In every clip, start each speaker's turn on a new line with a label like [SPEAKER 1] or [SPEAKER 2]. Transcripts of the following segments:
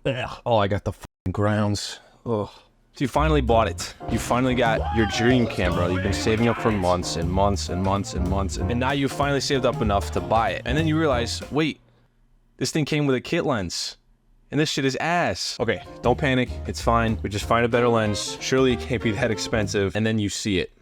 [SPEAKER 1] Ugh. Oh, I got the grounds. Oh.
[SPEAKER 2] So you finally bought it. You finally got your dream camera. You've been saving up for months and months and months and months, and now you finally saved up enough to buy it. And then you realize, wait, this thing came with a kit lens. And this shit is ass. Okay, don't panic. It's fine. We just find a better lens. Surely it can't be that expensive. And then you see it.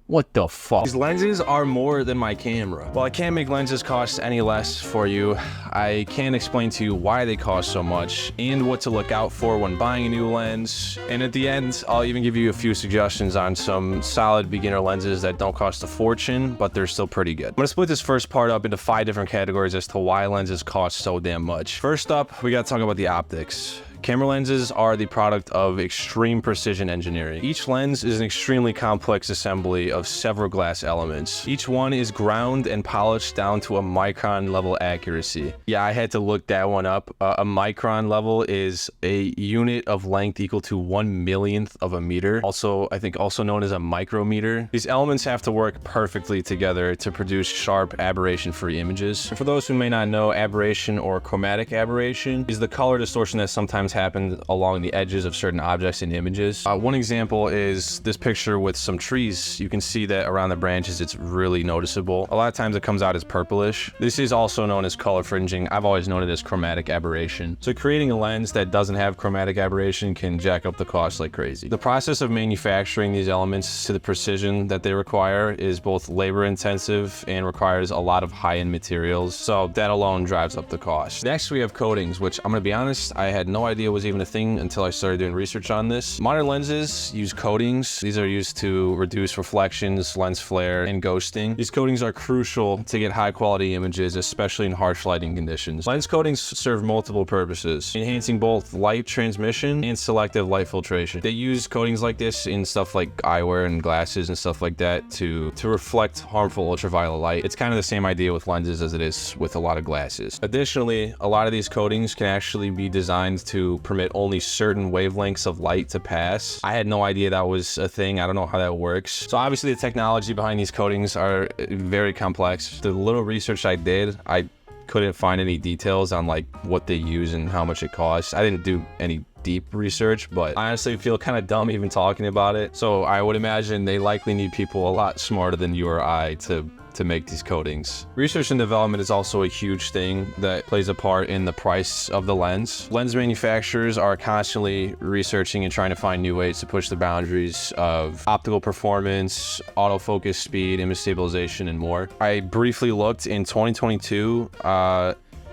[SPEAKER 2] What the fuck? These lenses are more than my camera. Well, I can't make lenses cost any less for you. I can't explain to you why they cost so much and what to look out for when buying a new lens. And at the end, I'll even give you a few suggestions on some solid beginner lenses that don't cost a fortune, but they're still pretty good. I'm gonna split this first part up into 5 different categories as to why lenses cost so damn much. First up, we gotta talk about the optics. Camera lenses are the product of extreme precision engineering. Each lens is an extremely complex assembly of several glass elements. Each one is ground and polished down to a micron level accuracy. Yeah, I had to look that one up. A micron level is a unit of length equal to 1/1,000,000th of a meter. Also, I think also known as a micrometer. These elements have to work perfectly together to produce sharp aberration-free images. And for those who may not know, aberration or chromatic aberration is the color distortion that sometimes happens along the edges of certain objects and images. One example is this picture with some trees. You can see that around the branches it's really noticeable. A lot of times it comes out as purplish. This is also known as color fringing. I've always known it as chromatic aberration. So creating a lens that doesn't have chromatic aberration can jack up the cost like crazy. The process of manufacturing these elements to the precision that they require is both labor intensive and requires a lot of high-end materials. So that alone drives up the cost. Next we have coatings, which I'm gonna be honest, I had no idea was even a thing until I started doing research on this. Modern lenses use coatings. These are used to reduce reflections, lens flare, and ghosting. These coatings are crucial to get high quality images, especially in harsh lighting conditions. Lens coatings serve multiple purposes, enhancing both light transmission and selective light filtration. They use coatings like this in stuff like eyewear and glasses and stuff like that to reflect harmful ultraviolet light. It's kind of the same idea with lenses as it is with a lot of glasses. Additionally, a lot of these coatings can actually be designed to permit only certain wavelengths of light to pass. I had no idea that was a thing. I don't know how that works. So obviously the technology behind these coatings are very complex. The little research I did, I couldn't find any details on like what they use and how much it costs. I didn't do any deep research, but I honestly feel kind of dumb even talking about it. So I would imagine they likely need people a lot smarter than you or I to make these coatings. Research and development is also a huge thing that plays a part in the price of the lens. Lens manufacturers are constantly researching and trying to find new ways to push the boundaries of optical performance, autofocus speed, image stabilization, and more. I briefly looked in 2022,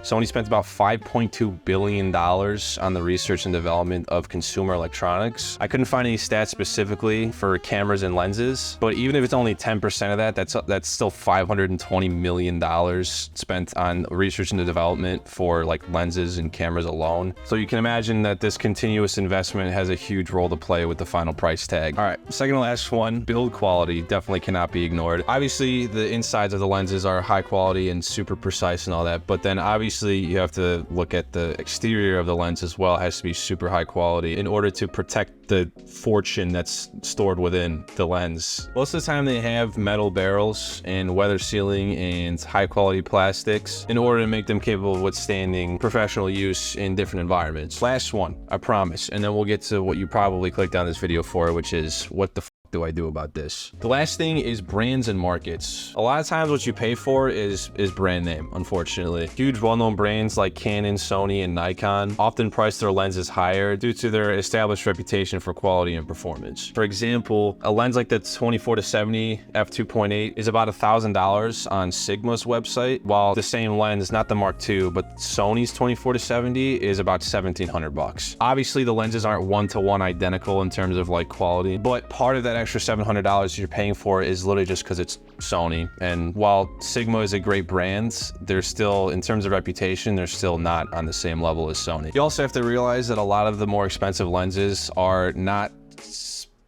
[SPEAKER 2] Sony spent about $5.2 billion on the research and development of consumer electronics. I couldn't find any stats specifically for cameras and lenses, but even if it's only 10% of that, that's still $520 million spent on research and development for like lenses and cameras alone. So you can imagine that this continuous investment has a huge role to play with the final price tag. All right, second to last one, build quality definitely cannot be ignored. Obviously, the insides of the lenses are high quality and super precise and all that, but then obviously you have to look at the exterior of the lens as well. It has to be super high quality in order to protect the fortune that's stored within the lens. Most of the time they have metal barrels and weather sealing and high quality plastics in order to make them capable of withstanding professional use in different environments. Last one, I promise, and then we'll get to what you probably clicked on this video for, which is what the do I do about this? The last thing is brands and markets. A lot of times what you pay for is brand name, unfortunately. Huge well-known brands like Canon, Sony, and Nikon often price their lenses higher due to their established reputation for quality and performance. For example, a lens like the 24-70 f2.8 is about $1,000 on Sigma's website, while the same lens, not the Mark II, but Sony's 24-70 is about $1,700. Obviously, the lenses aren't one-to-one identical in terms of like quality, but part of that extra $700 you're paying for is literally just because it's Sony. And while Sigma is a great brand, they're still, in terms of reputation, they're still not on the same level as Sony. You also have to realize that a lot of the more expensive lenses are not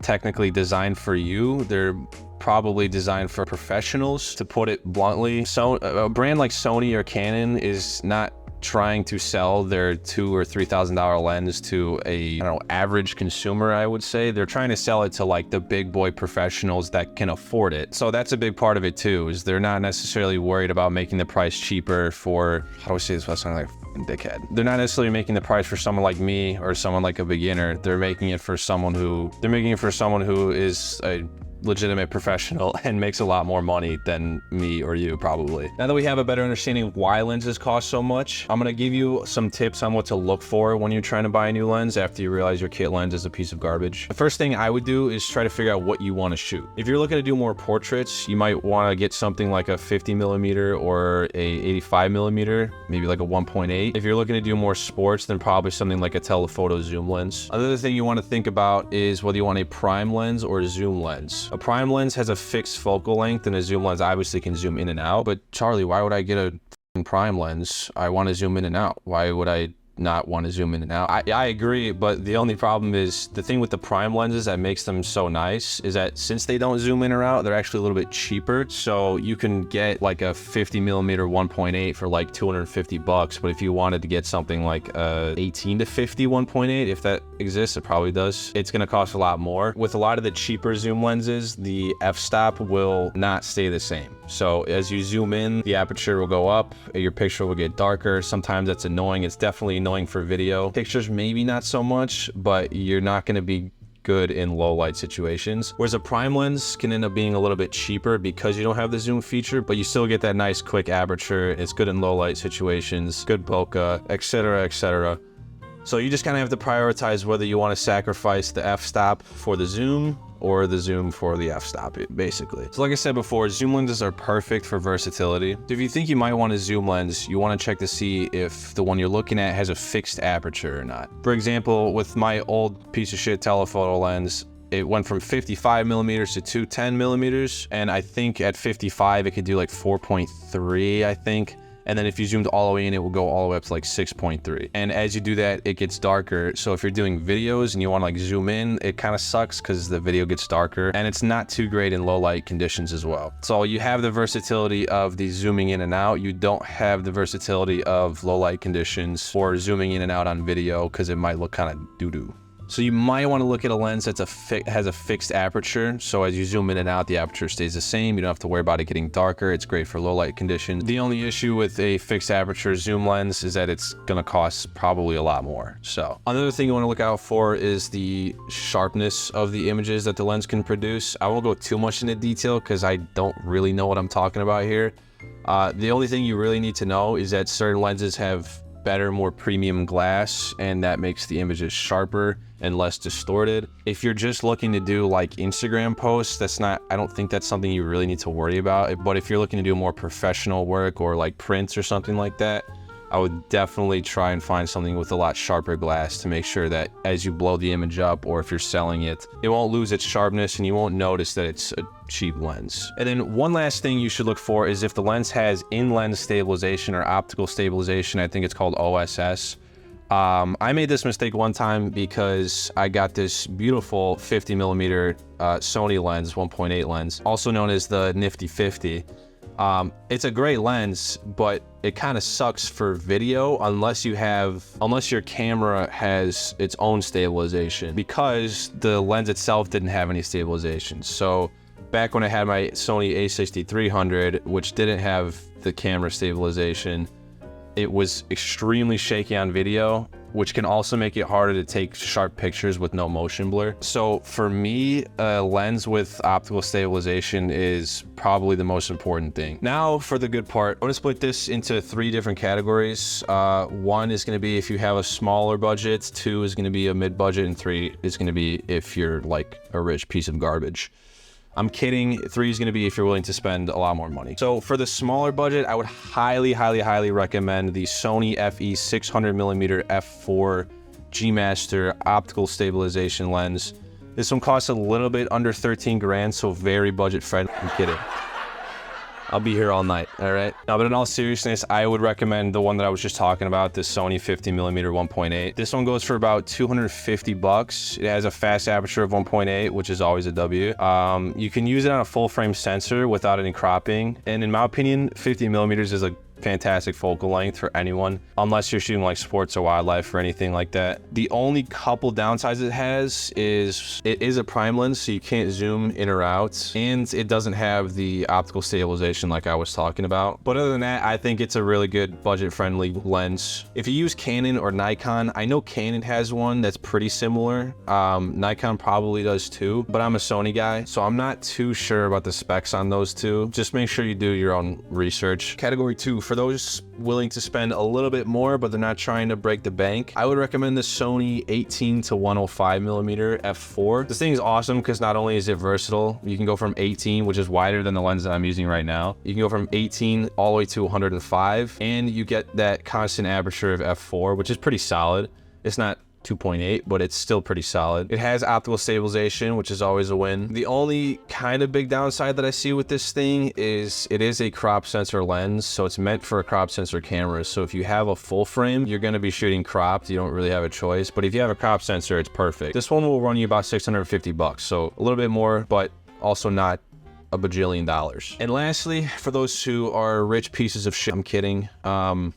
[SPEAKER 2] technically designed for you. They're probably designed for professionals, to put it bluntly. So a brand like Sony or Canon is not trying to sell their $2,000 or $3,000 lens to a, I don't know, average consumer, I would say. They're trying to sell it to like the big boy professionals that can afford it. So that's a big part of it too, is they're not necessarily worried about making the price cheaper for, how do I say this without sounding like a dickhead? They're not necessarily making the price for someone like me or someone like a beginner. They're making it for someone who is a legitimate professional and makes a lot more money than me or you probably. Now that we have a better understanding of why lenses cost so much, I'm gonna give you some tips on what to look for when you're trying to buy a new lens after you realize your kit lens is a piece of garbage. The first thing I would do is try to figure out what you want to shoot. If you're looking to do more portraits, you might want to get something like a 50mm or a 85mm, maybe like a 1.8. If you're looking to do more sports, then probably something like a telephoto zoom lens. Another thing you want to think about is whether you want a prime lens or a zoom lens. A prime lens has a fixed focal length and a zoom lens obviously can zoom in and out. But Charlie, why would I get a prime lens? I want to zoom in and out. Why would I not want to zoom in and out? I agree, but the only problem is the thing with the prime lenses that makes them so nice is that since they don't zoom in or out, they're actually a little bit cheaper. So you can get like a 50mm 1.8 for like $250, but if you wanted to get something like a 18 to 50 1.8, if that exists, it probably does, it's going to cost a lot more. With a lot of the cheaper zoom lenses, the f-stop will not stay the same. So as you zoom in, the aperture will go up, your picture will get darker. Sometimes that's annoying. It's definitely annoying for video. Pictures, maybe not so much, but you're not going to be good in low light situations. Whereas a prime lens can end up being a little bit cheaper because you don't have the zoom feature, but you still get that nice quick aperture. It's good in low light situations, good bokeh, etc., etc. So you just kind of have to prioritize whether you want to sacrifice the f-stop for the zoom or the zoom for the f-stop, basically. So like I said before, zoom lenses are perfect for versatility. So if you think you might want a zoom lens, you want to check to see if the one you're looking at has a fixed aperture or not. For example, with my old piece of shit telephoto lens, it went from 55mm to 210mm, and I think at 55 it could do like 4.3, I think. And then if you zoomed all the way in, it will go all the way up to like 6.3. And as you do that, it gets darker. So if you're doing videos and you want to like zoom in, it kind of sucks because the video gets darker and it's not too great in low light conditions as well. So you have the versatility of the zooming in and out. You don't have the versatility of low light conditions or zooming in and out on video because it might look kind of doo-doo. So you might want to look at a lens that's has a fixed aperture. So as you zoom in and out, the aperture stays the same. You don't have to worry about it getting darker. It's great for low light conditions. The only issue with a fixed aperture zoom lens is that it's going to cost probably a lot more. So another thing you want to look out for is the sharpness of the images that the lens can produce. I won't go too much into detail because I don't really know what I'm talking about here. The only thing you really need to know is that certain lenses have better, more premium glass, and that makes the images sharper and less distorted. If you're just looking to do like Instagram posts, I don't think that's something you really need to worry about. But if you're looking to do more professional work or like prints or something like that, I would definitely try and find something with a lot sharper glass to make sure that as you blow the image up, or if you're selling it, it won't lose its sharpness and you won't notice that it's a cheap lens. And then one last thing you should look for is if the lens has in-lens stabilization or optical stabilization. I think it's called OSS. I made this mistake one time because I got this beautiful 50mm Sony lens, 1.8 lens, also known as the Nifty 50. It's a great lens, but it kind of sucks for video unless your camera has its own stabilization, because the lens itself didn't have any stabilization. So back when I had my Sony a6300, which didn't have the camera stabilization, it was extremely shaky on video, which can also make it harder to take sharp pictures with no motion blur. So for me, a lens with optical stabilization is probably the most important thing. Now for the good part, I'm gonna split this into 3 different categories. 1 is gonna be if you have a smaller budget, 2 is gonna be a mid-budget, and 3 is gonna be if you're like a rich piece of garbage. I'm kidding. 3 is going to be if you're willing to spend a lot more money. So for the smaller budget, I would highly recommend the Sony FE 600mm f4 G Master optical stabilization lens. This one costs a little bit under 13 grand, so very budget friendly. I'm kidding. I'll be here all night, all right? No, but in all seriousness, I would recommend the one that I was just talking about, the Sony 50mm 1.8. This one goes for about $250. It has a fast aperture of 1.8, which is always a W. You can use it on a full frame sensor without any cropping. And in my opinion, 50mm is a fantastic focal length for anyone, unless you're shooting like sports or wildlife or anything like that. The only couple downsides it has is it is a prime lens, so you can't zoom in or out, and it doesn't have the optical stabilization like I was talking about. But other than that, I think it's a really good budget-friendly lens. If you use Canon or Nikon, I know Canon has one that's pretty similar. Nikon probably does too, but I'm a Sony guy, so I'm not too sure about the specs on those two. Just make sure you do your own research. Category 2, for those willing to spend a little bit more, but they're not trying to break the bank, I would recommend the Sony 18 to 105mm f4. This thing is awesome because not only is it versatile, you can go from 18, which is wider than the lens that I'm using right now. You can go from 18 all the way to 105, and you get that constant aperture of f4, which is pretty solid. It's not 2.8, but it's still pretty solid. It has optical stabilization, which is always a win. The only kind of big downside that I see with this thing is it is a crop sensor lens, so it's meant for a crop sensor camera. So if you have a full frame, you're going to be shooting cropped. You don't really have a choice, but if you have a crop sensor, it's perfect. This one will run you about 650 bucks, so a little bit more, but also not a bajillion dollars. And lastly, for those who are rich pieces of shit, I'm kidding. I'm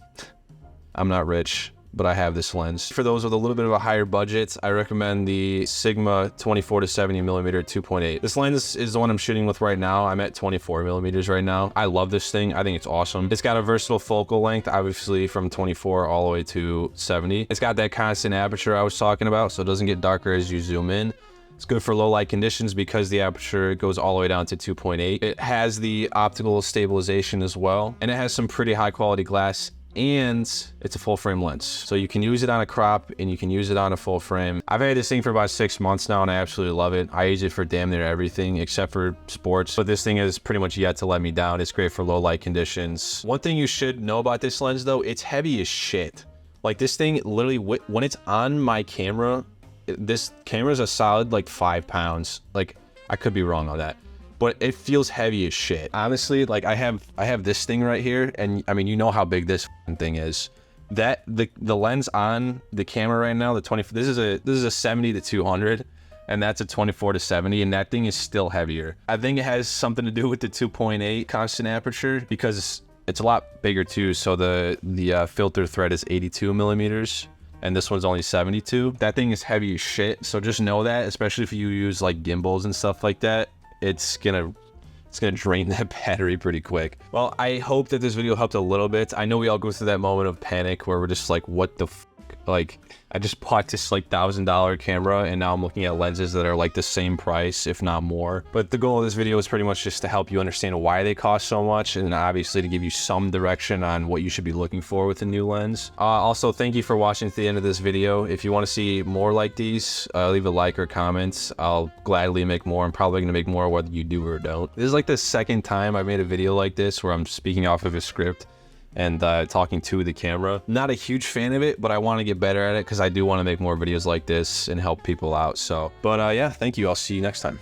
[SPEAKER 2] not rich, but I have this lens. For those with a little bit of a higher budget, I recommend the Sigma 24 to 70mm 2.8. This lens is the one I'm shooting with right now. I'm at 24mm right now. I love this thing. I think it's awesome. It's got a versatile focal length, obviously from 24 all the way to 70. It's got that constant aperture I was talking about, so it doesn't get darker as you zoom in. It's good for low light conditions because the aperture goes all the way down to 2.8. It has the optical stabilization as well, and it has some pretty high quality glass, and it's a full frame lens. So you can use it on a crop and you can use it on a full frame. I've had this thing for about 6 months now and I absolutely love it. I use it for damn near everything except for sports, but this thing is pretty much yet to let me down. It's great for low light conditions. One thing you should know about this lens though, it's heavy as shit. Like this thing literally, when it's on my camera, this camera is a solid like 5 pounds. Like I could be wrong on that, but it feels heavy as shit. Honestly, like I have this thing right here, and I mean, you know how big this thing is. That the lens on the camera right now, the 20, this is a 70 to 200, and that's a 24 to 70, and that thing is still heavier. I think it has something to do with the 2.8 constant aperture because it's a lot bigger too. So the filter thread is 82mm. And this one's only 72. That thing is heavy as shit. So just know that, especially if you use like gimbals and stuff like that, it's gonna drain that battery pretty quick. Well, I hope that this video helped a little bit. I know we all go through that moment of panic where we're just like, what the f? Like, I just bought this like $1,000 camera and now I'm looking at lenses that are like the same price, if not more. But the goal of this video is pretty much just to help you understand why they cost so much, and obviously to give you some direction on what you should be looking for with a new lens. Also, thank you for watching to the end of this video. If you want to see more like these, leave a like or comment. I'll gladly make more. I'm probably going to make more whether you do or don't. This is like the second time I made a video like this where I'm speaking off of a script and talking to the camera. Not a huge fan of it, but I want to get better at it because I do want to make more videos like this and help people out. So, but yeah, thank you. I'll see you next time.